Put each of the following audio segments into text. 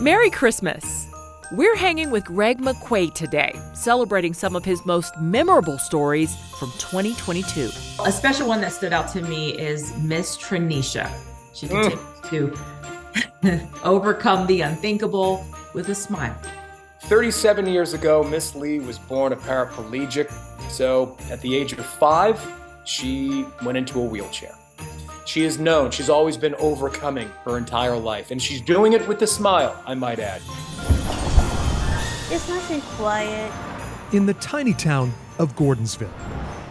Merry Christmas! We're hanging with Greg McQuaid today, celebrating some of his most memorable stories from 2022. A special one that stood out to me is Miss Tranisha. She continues to overcome the unthinkable with a smile. 37 years ago, Miss Lee was born a paraplegic, so at the age of 5, she went into a wheelchair. She is known, she's always been overcoming her entire life, and she's doing it with a smile, I might add. It's nice and quiet. In the tiny town of Gordonsville,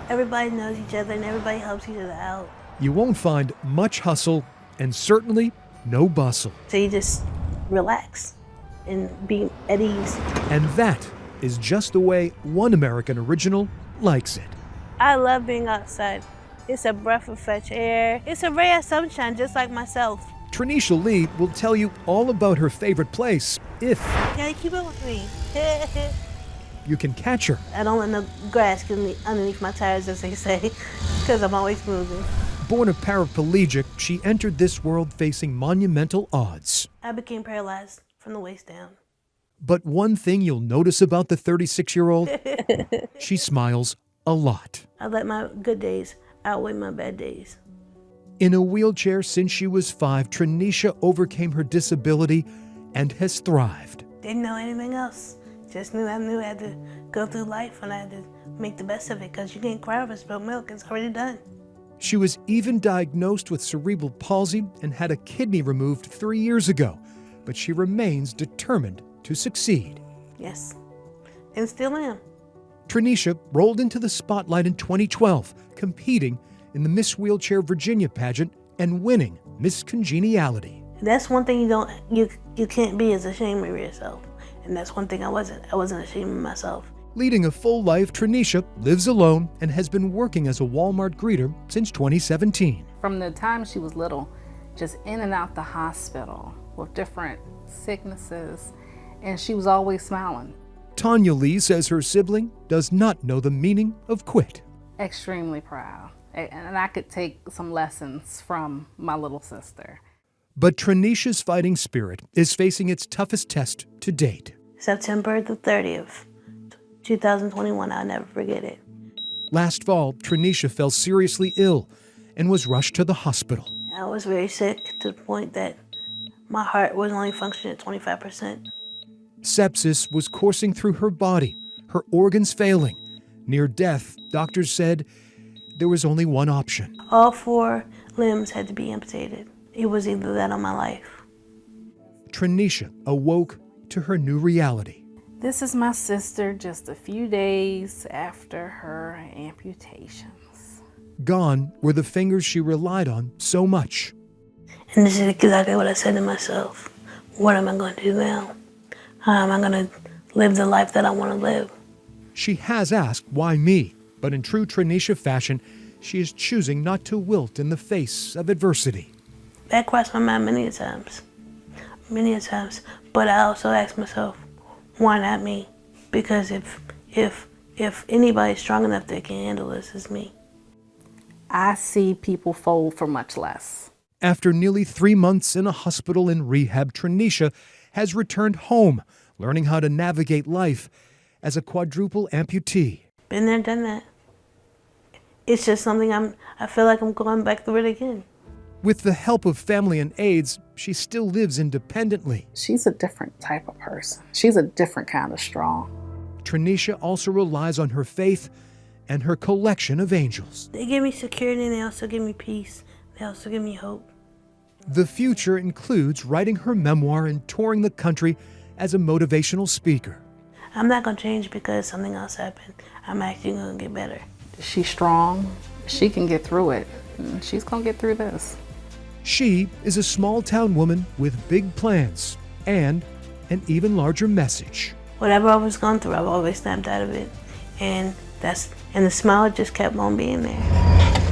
Everybody knows each other and everybody helps each other out. you won't find much hustle and certainly no bustle. So you just relax and be at ease. And that is just the way one American original likes it. I love being outside. It's a breath of fresh air. It's a ray of sunshine, just like myself. Tranisha Lee will tell you all about her favorite place if Yeah, keep it with me. you can catch her. I don't let no grass get me underneath my tires, as they say, because I'm always moving. Born a paraplegic, she entered this world facing monumental odds. I became paralyzed from the waist down. But one thing you'll notice about the 36-year-old, she smiles a lot. I let my good days outweigh my bad days. In a wheelchair since she was 5, Tranisha overcame her disability and has thrived. Didn't know anything else. Just knew I had to go through life and I had to make the best of it, because you can't cry over spilled milk. It's already done. She was even diagnosed with cerebral palsy and had a kidney removed 3 years ago, but she remains determined to succeed. Yes, and still am. Tranisha rolled into the spotlight in 2012, competing in the Miss Wheelchair Virginia pageant and winning Miss Congeniality. That's one thing you can't be, is ashamed of yourself. And that's one thing I wasn't. I wasn't ashamed of myself. Leading a full life, Tranisha lives alone and has been working as a Walmart greeter since 2017. From the time she was little, just in and out the hospital with different sicknesses, and she was always smiling. Tanya Lee says her sibling does not know the meaning of quit. Extremely proud. And I could take some lessons from my little sister. But Tranisha's fighting spirit is facing its toughest test to date. September the 30th, 2021, I'll never forget it. Last fall, Tranisha fell seriously ill and was rushed to the hospital. I was very sick to the point that my heart was only functioning at 25%. Sepsis was coursing through her body, her organs failing. Near death, doctors said there was only one option. All 4 limbs had to be amputated. It was either that or my life. Tranisha awoke to her new reality. This is my sister just a few days after her amputations. Gone were the fingers she relied on so much. And this is exactly what I said to myself. What am I going to do now? How am I going to live the life that I want to live? She has asked, why me? But in true Tranisha fashion, she is choosing not to wilt in the face of adversity. That crossed my mind many times. But I also asked myself, why not me? Because if anybody's strong enough that can handle this, it's me. I see people fold for much less. After nearly 3 months in a hospital in rehab, Tranisha has returned home, learning how to navigate life as a quadruple amputee. Been there, done that. It's just something I feel like I'm going back through it again. With the help of family and aides, she still lives independently. She's a different type of person. She's a different kind of strong. Tranisha also relies on her faith and her collection of angels. They give me security and they also give me peace. They also give me hope. The future includes writing her memoir and touring the country as a motivational speaker. I'm not going to change because something else happened. I'm actually going to get better. She's strong. She can get through it. She's going to get through this. She is a small-town woman with big plans and an even larger message. Whatever I was going through, I've always snapped out of it. And the smile just kept on being there.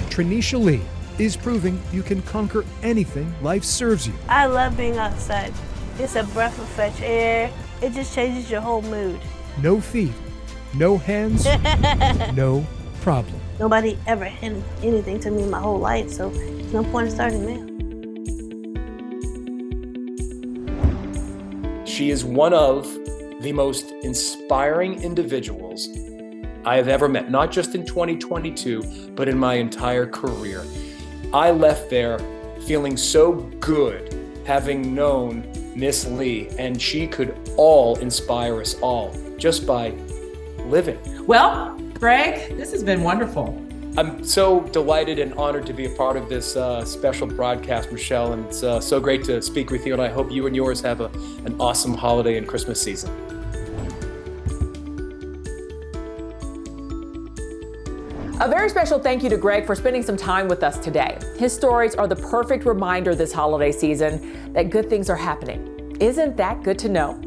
Tranisha Lee is proving you can conquer anything life serves you. I love being outside. It's a breath of fresh air. It just changes your whole mood. No feet, no hands, no problem. Nobody ever handed anything to me my whole life, so there's no point in starting now. She is one of the most inspiring individuals I have ever met, not just in 2022, but in my entire career. I left there feeling so good having known Miss Lee, and she could all inspire us all just by living. Well, Greg, this has been wonderful. I'm so delighted and honored to be a part of this special broadcast, Michelle, and it's so great to speak with you, and I hope you and yours have an awesome holiday and Christmas season. A very special thank you to Greg for spending some time with us today. His stories are the perfect reminder this holiday season that good things are happening. Isn't that good to know?